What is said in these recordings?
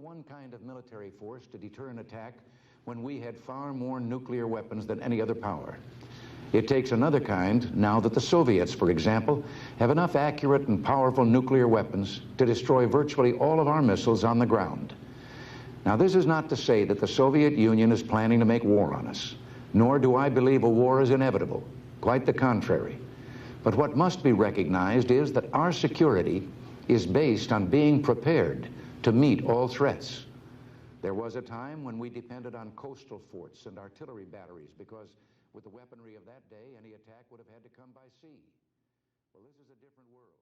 one kind of military force to deter an attack when we had far more nuclear weapons than any other power. It takes another kind now that the Soviets, for example, have enough accurate and powerful nuclear weapons to destroy virtually all of our missiles on the ground. Now, this is not to say that the Soviet Union is planning to make war on us, nor do I believe a war is inevitable. Quite the contrary. But what must be recognized is that our security is based on being prepared to meet all threats. There was a time when we depended on coastal forts and artillery batteries because with the weaponry of that day, any attack would have had to come by sea. Well, this is a different world,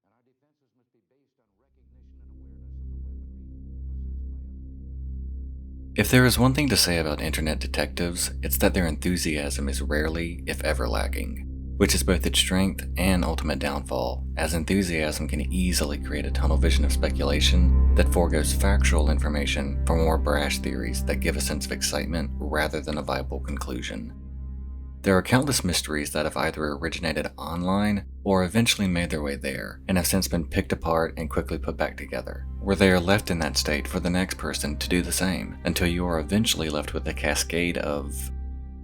and our defenses must be based on recognition and awareness of the weaponry possessed by other nations. If there is one thing to say about internet detectives, it's that their enthusiasm is rarely, if ever, lacking, which is both its strength and ultimate downfall, as enthusiasm can easily create a tunnel vision of speculation that forgoes factual information for more brash theories that give a sense of excitement rather than a viable conclusion. There are countless mysteries that have either originated online or eventually made their way there, and have since been picked apart and quickly put back together, where they are left in that state for the next person to do the same, until you are eventually left with a cascade of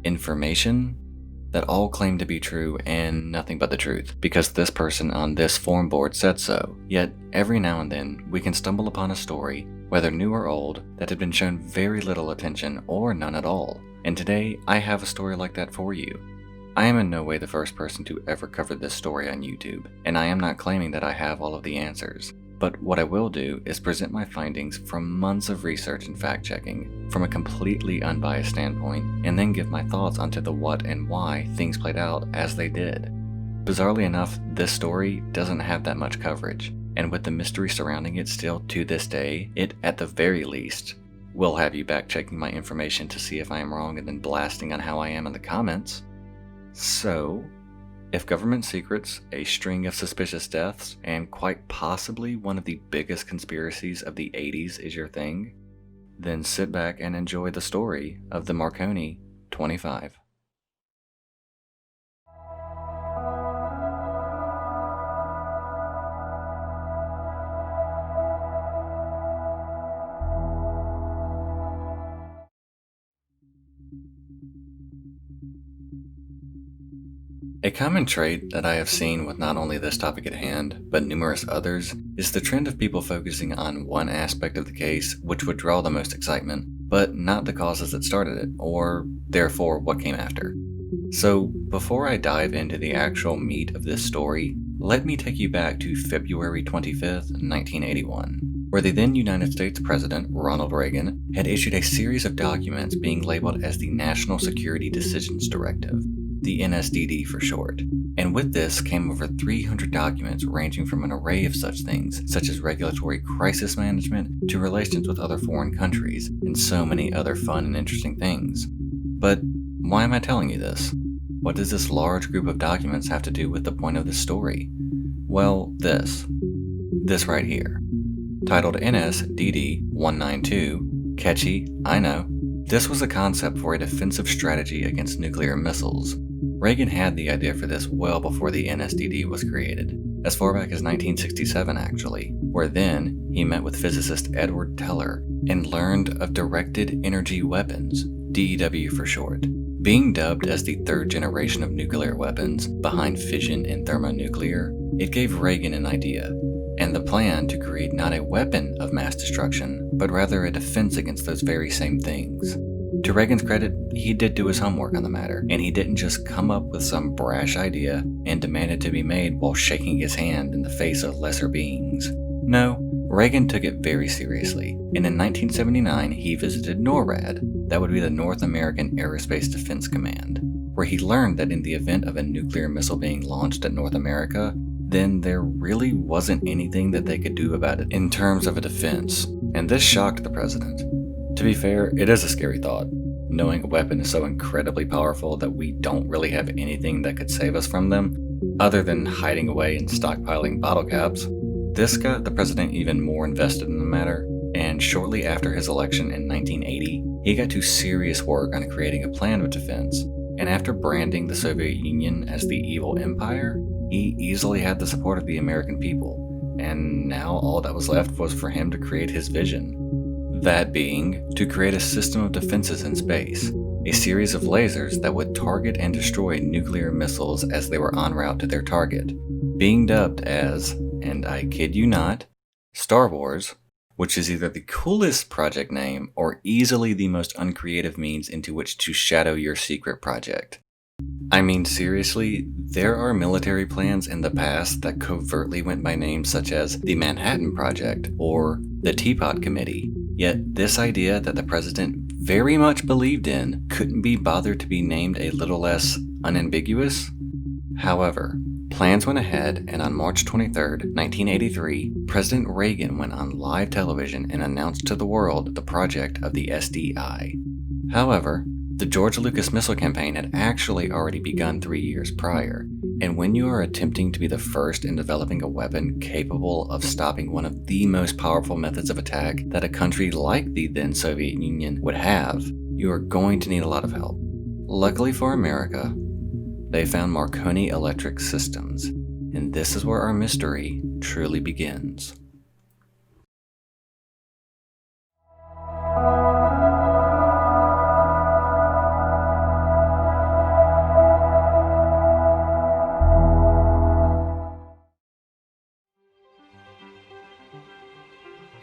information that all claim to be true and nothing but the truth, because this person on this forum board said so. Yet, every now and then, we can stumble upon a story, whether new or old, that had been shown very little attention or none at all. And today, I have a story like that for you. I am in no way the first person to ever cover this story on YouTube, and I am not claiming that I have all of the answers. But what I will do is present my findings from months of research and fact-checking from a completely unbiased standpoint, and then give my thoughts onto the what and why things played out as they did. Bizarrely enough, this story doesn't have that much coverage, and with the mystery surrounding it still to this day, it, at the very least, will have you back checking my information to see if I am wrong and then blasting on how I am in the comments. So, if government secrets, a string of suspicious deaths, and quite possibly one of the biggest conspiracies of the 80s is your thing, then sit back and enjoy the story of the Marconi 25. A common trait that I have seen with not only this topic at hand, but numerous others, is the trend of people focusing on one aspect of the case which would draw the most excitement, but not the causes that started it, or therefore what came after. So, before I dive into the actual meat of this story, let me take you back to February 25th, 1981, where the then United States President, Ronald Reagan, had issued a series of documents being labeled as the National Security Decisions Directive, the NSDD for short. And with this came over 300 documents ranging from an array of such things, such as regulatory crisis management to relations with other foreign countries, and so many other fun and interesting things. But why am I telling you this? What does this large group of documents have to do with the point of this story? Well, this right here. Titled NSDD 192, catchy, I know. This was a concept for a defensive strategy against nuclear missiles. Reagan had the idea for this well before the NSDD was created, as far back as 1967 actually, where then he met with physicist Edward Teller and learned of directed energy weapons, DEW for short. Being dubbed as the third generation of nuclear weapons, behind fission and thermonuclear, it gave Reagan an idea, and the plan to create not a weapon of mass destruction, but rather a defense against those very same things. To Reagan's credit, he did do his homework on the matter, and he didn't just come up with some brash idea and demand it to be made while shaking his hand in the face of lesser beings. No, Reagan took it very seriously, and in 1979 he visited NORAD, that would be the North American Aerospace Defense Command, where he learned that in the event of a nuclear missile being launched at North America, then there really wasn't anything that they could do about it in terms of a defense, and this shocked the president. To be fair, it is a scary thought, knowing a weapon is so incredibly powerful that we don't really have anything that could save us from them, other than hiding away and stockpiling bottle caps. This got the president even more invested in the matter, and shortly after his election in 1980, he got to serious work on creating a plan of defense, and after branding the Soviet Union as the evil empire, he easily had the support of the American people, and now all that was left was for him to create his vision. That being, to create a system of defenses in space, a series of lasers that would target and destroy nuclear missiles as they were en route to their target, being dubbed as, and I kid you not, Star Wars, which is either the coolest project name or easily the most uncreative means into which to shadow your secret project. I mean, seriously, there are military plans in the past that covertly went by names such as the Manhattan Project or the Teapot Committee, yet this idea that the president very much believed in couldn't be bothered to be named a little less unambiguous? However, plans went ahead, and on March 23, 1983, President Reagan went on live television and announced to the world the project of the SDI. However, the George Lucas missile campaign had actually already begun 3 years prior, and when you are attempting to be the first in developing a weapon capable of stopping one of the most powerful methods of attack that a country like the then Soviet Union would have, you are going to need a lot of help. Luckily for America, they found Marconi Electric Systems, and this is where our mystery truly begins.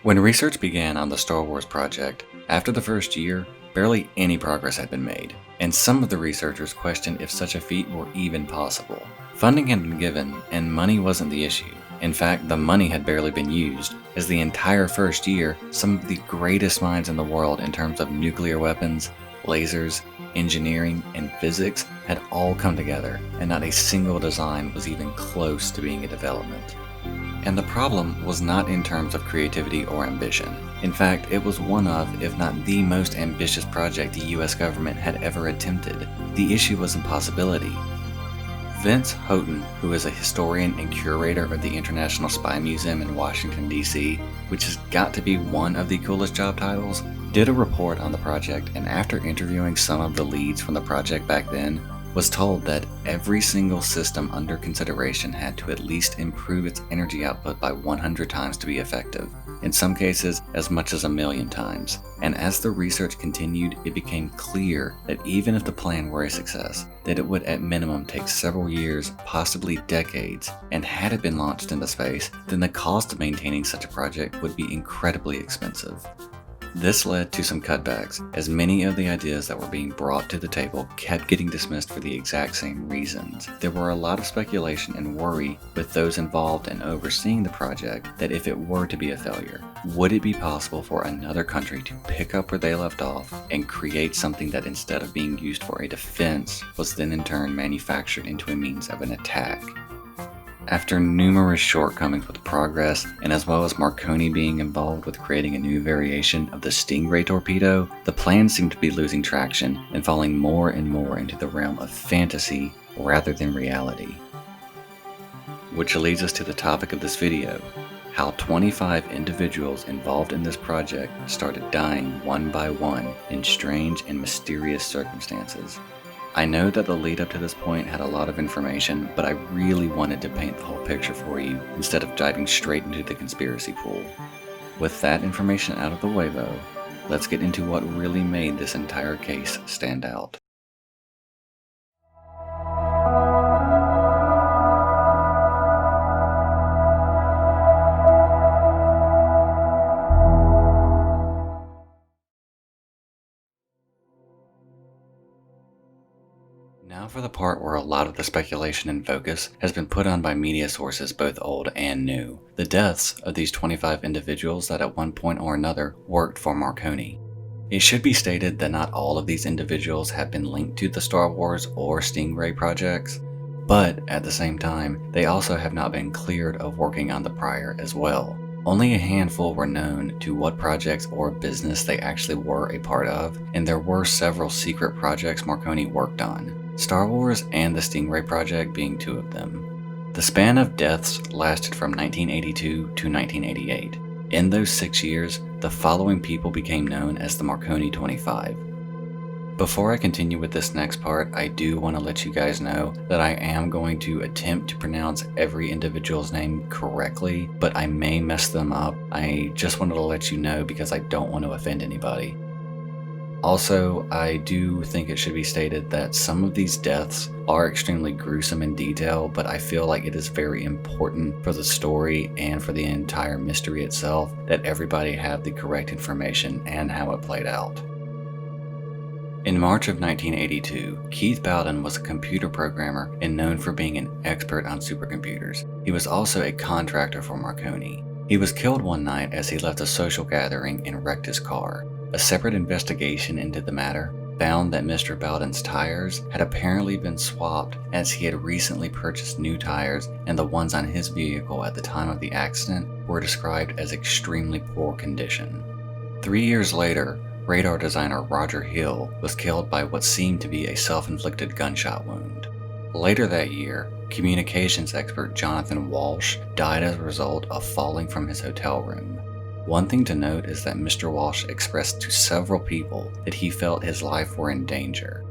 When research began on the Star Wars project, after the first year, barely any progress had been made, and some of the researchers questioned if such a feat were even possible. Funding had been given, and money wasn't the issue. In fact, the money had barely been used, as the entire first year, some of the greatest minds in the world in terms of nuclear weapons, lasers, engineering, and physics had all come together, and not a single design was even close to being in development. And the problem was not in terms of creativity or ambition. In fact, it was one of, if not the most ambitious project the US government had ever attempted. The issue was impossibility. Vince Houghton, who is a historian and curator of the International Spy Museum in Washington, D.C., which has got to be one of the coolest job titles, did a report on the project, and after interviewing some of the leads from the project back then, was told that every single system under consideration had to at least improve its energy output by 100 times to be effective, in some cases as much as 1,000,000 times. And as the research continued, it became clear that even if the plan were a success, that it would at minimum take several years, possibly decades, and had it been launched into space, then the cost of maintaining such a project would be incredibly expensive. This led to some cutbacks, as many of the ideas that were being brought to the table kept getting dismissed for the exact same reasons. There were a lot of speculation and worry with those involved in overseeing the project that if it were to be a failure, would it be possible for another country to pick up where they left off and create something that instead of being used for a defense, was then in turn manufactured into a means of an attack? After numerous shortcomings with progress, and as well as Marconi being involved with creating a new variation of the Stingray torpedo, the plan seemed to be losing traction and falling more and more into the realm of fantasy rather than reality. Which leads us to the topic of this video: how 25 individuals involved in this project started dying one by one in strange and mysterious circumstances. I know that the lead up to this point had a lot of information, but I really wanted to paint the whole picture for you instead of diving straight into the conspiracy pool. With that information out of the way though, let's get into what really made this entire case stand out. Now for the part where a lot of the speculation and focus has been put on by media sources both old and new: the deaths of these 25 individuals that at one point or another worked for Marconi. It should be stated that not all of these individuals have been linked to the Star Wars or Stingray projects, but at the same time, they also have not been cleared of working on the prior as well. Only a handful were known to what projects or business they actually were a part of, and there were several secret projects Marconi worked on, Star Wars and the Stingray project being two of them. The span of deaths lasted from 1982 to 1988. In those 6 years, the following people became known as the Marconi 25. Before I continue with this next part, I do want to let you guys know that I am going to attempt to pronounce every individual's name correctly, but I may mess them up. I just wanted to let you know because I don't want to offend anybody. Also, I do think it should be stated that some of these deaths are extremely gruesome in detail, but I feel like it is very important for the story and for the entire mystery itself that everybody have the correct information and how it played out. In March of 1982, Keith Bowden was a computer programmer and known for being an expert on supercomputers. He was also a contractor for Marconi. He was killed one night as he left a social gathering and wrecked his car. A separate investigation into the matter found that Mr. Bowden's tires had apparently been swapped as he had recently purchased new tires, and the ones on his vehicle at the time of the accident were described as extremely poor condition. 3 years later, radar designer Roger Hill was killed by what seemed to be a self-inflicted gunshot wound. Later that year, communications expert Jonathan Walsh died as a result of falling from his hotel room. One thing to note is that Mr. Walsh expressed to several people that he felt his life were in danger.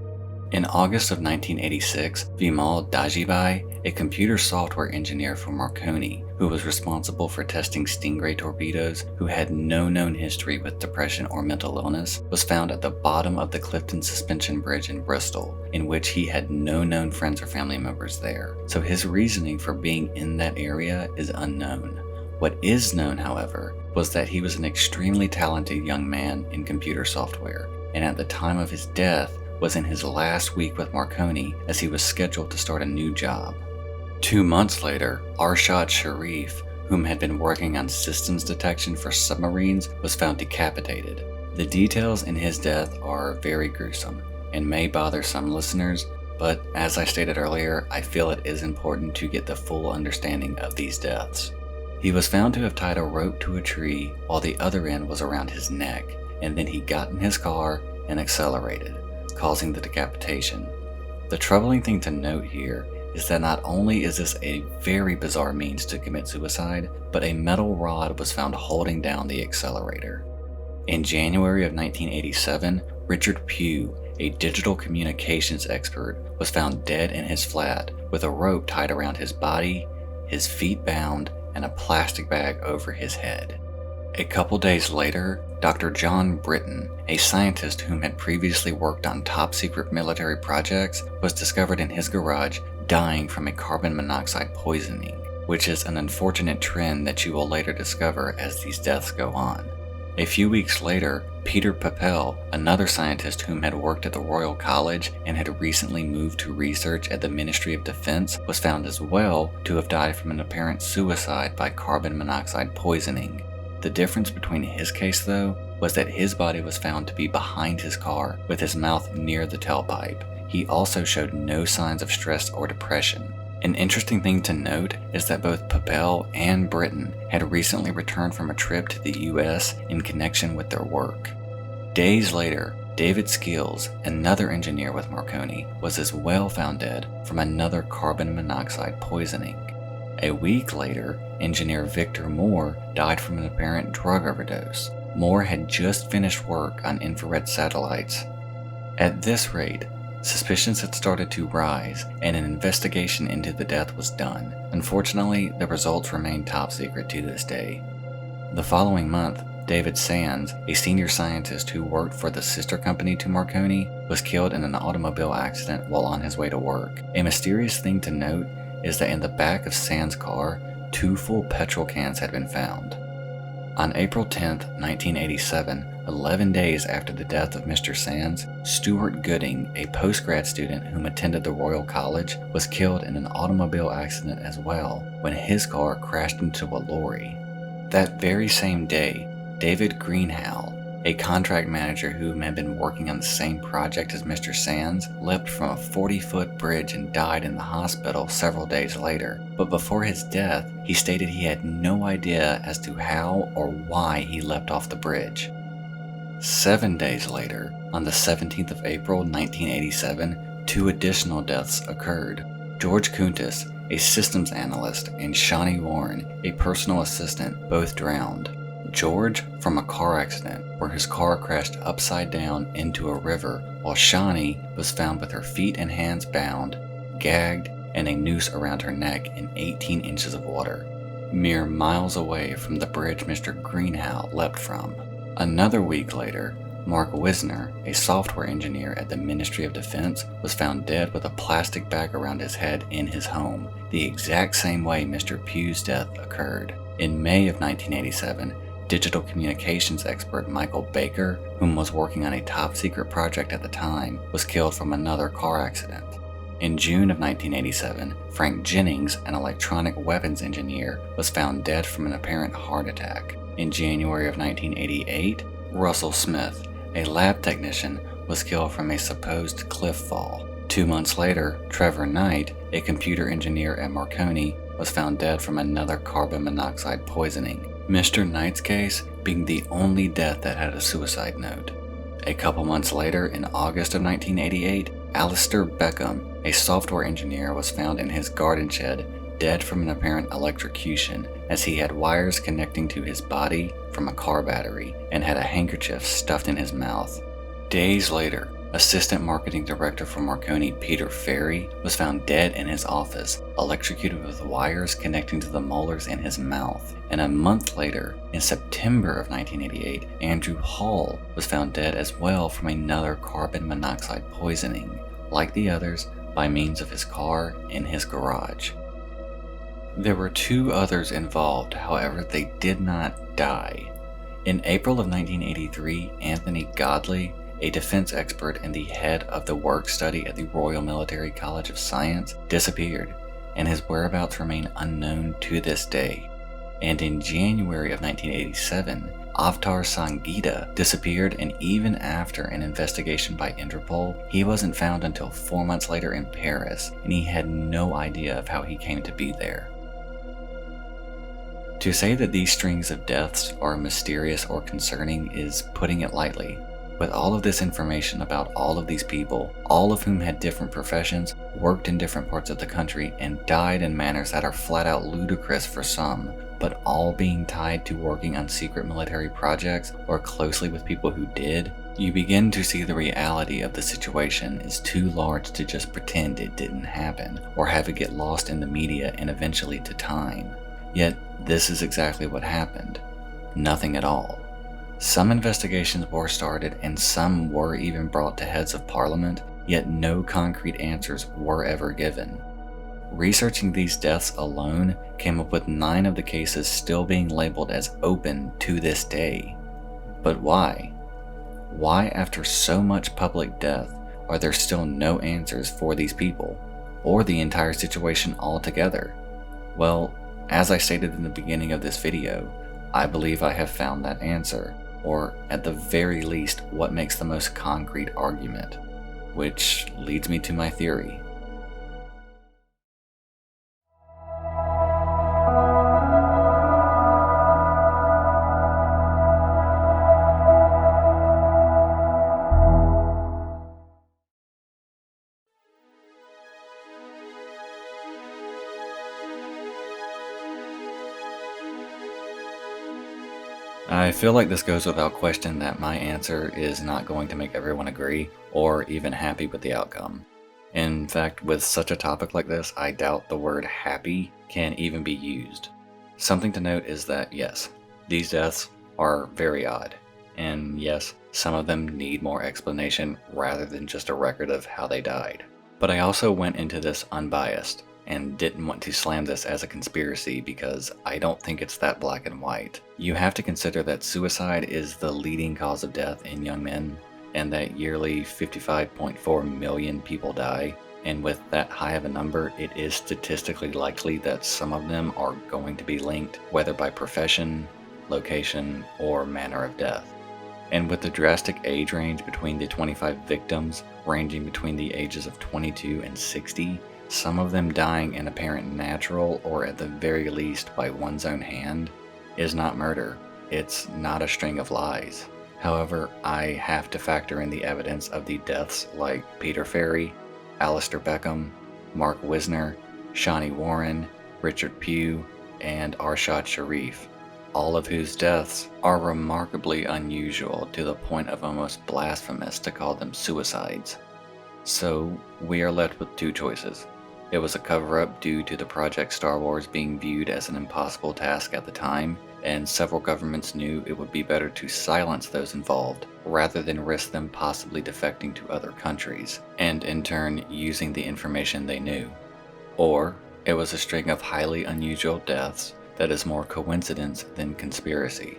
In August of 1986, Vimal Dajibai, a computer software engineer for Marconi, who was responsible for testing Stingray torpedoes, who had no known history with depression or mental illness, was found at the bottom of the Clifton Suspension Bridge in Bristol, in which he had no known friends or family members there. So his reasoning for being in that area is unknown. What is known, however, was that he was an extremely talented young man in computer software, and at the time of his death, was in his last week with Marconi as he was scheduled to start a new job. 2 months later, Arshad Sharif, whom had been working on systems detection for submarines, was found decapitated. The details in his death are very gruesome and may bother some listeners, but as I stated earlier, I feel it is important to get the full understanding of these deaths. He was found to have tied a rope to a tree while the other end was around his neck, and then he got in his car and accelerated, causing the decapitation. The troubling thing to note here is that not only is this a very bizarre means to commit suicide, but a metal rod was found holding down the accelerator. In January of 1987, Richard Pugh, a digital communications expert, was found dead in his flat with a rope tied around his body, his feet bound, and a plastic bag over his head. A couple days later, Dr. John Britton, a scientist whom had previously worked on top-secret military projects, was discovered in his garage dying from a carbon monoxide poisoning, which is an unfortunate trend that you will later discover as these deaths go on. A few weeks later, Peter Puddle, another scientist whom had worked at the Royal College and had recently moved to research at the Ministry of Defense, was found as well to have died from an apparent suicide by carbon monoxide poisoning. The difference between his case, though, was that his body was found to be behind his car with his mouth near the tailpipe. He also showed no signs of stress or depression. An interesting thing to note is that both Puddle and Britton had recently returned from a trip to the US in connection with their work. Days later, David Skills, another engineer with Marconi, was as well found dead from another carbon monoxide poisoning. A week later, engineer Victor Moore died from an apparent drug overdose. Moore had just finished work on infrared satellites. At this rate, suspicions had started to rise, and an investigation into the death was done. Unfortunately, the results remain top secret to this day. The following month, David Sands, a senior scientist who worked for the sister company to Marconi, was killed in an automobile accident while on his way to work. A mysterious thing to note is that in the back of Sands' car, 2 full petrol cans had been found. On April 10, 1987, 11 days after the death of Mr. Sands, Stuart Gooding, a postgrad student whom attended the Royal College, was killed in an automobile accident as well when his car crashed into a lorry. That very same day, David Greenhalgh, a contract manager who had been working on the same project as Mr. Sands, leapt from a 40-foot bridge and died in the hospital several days later. But before his death, he stated he had no idea as to how or why he leapt off the bridge. 7 days later, on the 17th of April 1987, 2 additional deaths occurred. George Kuntis, a systems analyst, and Shawnee Warren, a personal assistant, both drowned. George from a car accident where his car crashed upside down into a river, while Shawnee was found with her feet and hands bound, gagged, and a noose around her neck in 18 inches of water, mere miles away from the bridge Mr. Greenhow leapt from. Another week later, Mark Wisner, a software engineer at the Ministry of Defense, was found dead with a plastic bag around his head in his home, the exact same way Mr. Pugh's death occurred. In May of 1987, digital communications expert Michael Baker, whom was working on a top-secret project at the time, was killed from another car accident. In June of 1987, Frank Jennings, an electronic weapons engineer, was found dead from an apparent heart attack. In January of 1988, Russell Smith, a lab technician, was killed from a supposed cliff fall. 2 months later, Trevor Knight, a computer engineer at Marconi, was found dead from another carbon monoxide poisoning, Mr. Knight's case being the only death that had a suicide note. A couple months later, in August of 1988, Alistair Beckham, a software engineer, was found in his garden shed, dead from an apparent electrocution, as he had wires connecting to his body from a car battery and had a handkerchief stuffed in his mouth. Days later, Assistant Marketing Director for Marconi Peter Ferry was found dead in his office, electrocuted with wires connecting to the molars in his mouth. And a month later, in September of 1988, Andrew Hall was found dead as well from another carbon monoxide poisoning, like the others, by means of his car in his garage. There were 2 others involved, however, they did not die. In April of 1983, Anthony Godley, a defense expert and the head of the work study at the Royal Military College of Science, disappeared, and his whereabouts remain unknown to this day. And in January of 1987, Avtar Sangeeta disappeared, and even after an investigation by Interpol, he wasn't found until 4 months later in Paris, and he had no idea of how he came to be there. To say that these strings of deaths are mysterious or concerning is putting it lightly. With all of this information about all of these people, all of whom had different professions, worked in different parts of the country, and died in manners that are flat out ludicrous for some, but all being tied to working on secret military projects or closely with people who did, you begin to see the reality of the situation is too large to just pretend it didn't happen, or have it get lost in the media and eventually to time. Yet, this is exactly what happened. Nothing at all. Some investigations were started and some were even brought to heads of parliament, yet no concrete answers were ever given. Researching these deaths alone came up with 9 of the cases still being labeled as open to this day. But why? Why, after so much public death, are there still no answers for these people, or the entire situation altogether? Well, as I stated in the beginning of this video, I believe I have found that answer, or at the very least, what makes the most concrete argument, which leads me to my theory. I feel like this goes without question that my answer is not going to make everyone agree or even happy with the outcome. In fact, with such a topic like this, I doubt the word happy can even be used. Something to note is that yes, these deaths are very odd, and yes, some of them need more explanation rather than just a record of how they died. But I also went into this unbiased and didn't want to slam this as a conspiracy because I don't think it's that black and white. You have to consider that suicide is the leading cause of death in young men, and that yearly 55.4 million people die, and with that high of a number, it is statistically likely that some of them are going to be linked, whether by profession, location, or manner of death. And with the drastic age range between the 25 victims, ranging between the ages of 22 and 60, some of them dying in apparent natural or at the very least by one's own hand, is not murder. It's not a string of lies. However, I have to factor in the evidence of the deaths like Peter Ferry, Alistair Beckham, Mark Wisner, Shawnee Warren, Richard Pugh, and Arshad Sharif. all of whose deaths are remarkably unusual to the point of almost blasphemous to call them suicides. So, we are left with two choices. It was a cover-up due to the Project Star Wars being viewed as an impossible task at the time, and several governments knew it would be better to silence those involved rather than risk them possibly defecting to other countries, and in turn using the information they knew. Or, it was a string of highly unusual deaths that is more coincidence than conspiracy.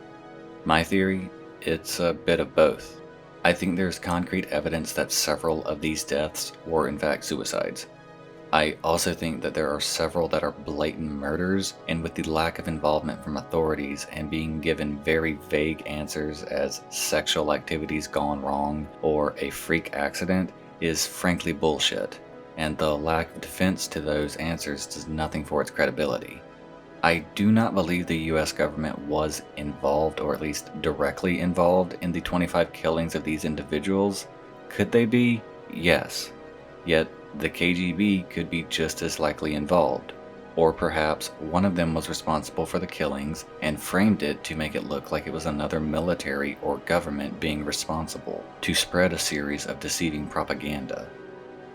My theory? It's a bit of both. I think there's concrete evidence that several of these deaths were in fact suicides. I also think that there are several that are blatant murders, and with the lack of involvement from authorities and being given very vague answers as sexual activities gone wrong or a freak accident is frankly bullshit, and the lack of defense to those answers does nothing for its credibility. I do not believe the US government was involved, or at least directly involved, in the 25 killings of these individuals. Could they be? Yes. Yet, the KGB could be just as likely involved. Or perhaps one of them was responsible for the killings and framed it to make it look like it was another military or government being responsible, to spread a series of deceiving propaganda.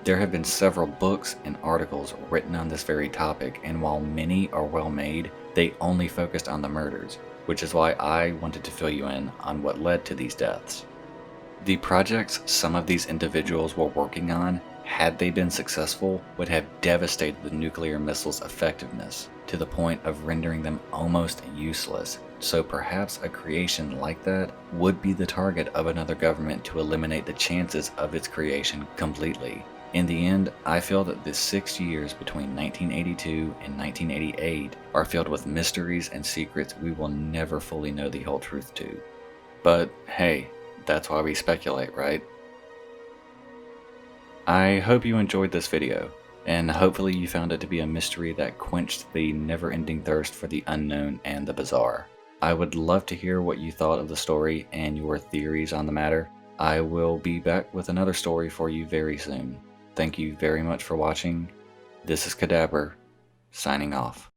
There have been several books and articles written on this very topic, and while many are well made, they only focused on the murders, which is why I wanted to fill you in on what led to these deaths. The projects some of these individuals were working on, had they been successful, would have devastated the nuclear missiles' effectiveness to the point of rendering them almost useless. So perhaps a creation like that would be the target of another government to eliminate the chances of its creation completely. In the end, I feel that the 6 years between 1982 and 1988 are filled with mysteries and secrets we will never fully know the whole truth to. But hey, that's why we speculate, right? I hope you enjoyed this video, and hopefully you found it to be a mystery that quenched the never-ending thirst for the unknown and the bizarre. I would love to hear what you thought of the story and your theories on the matter. I will be back with another story for you very soon. Thank you very much for watching. This is Cadaver, signing off.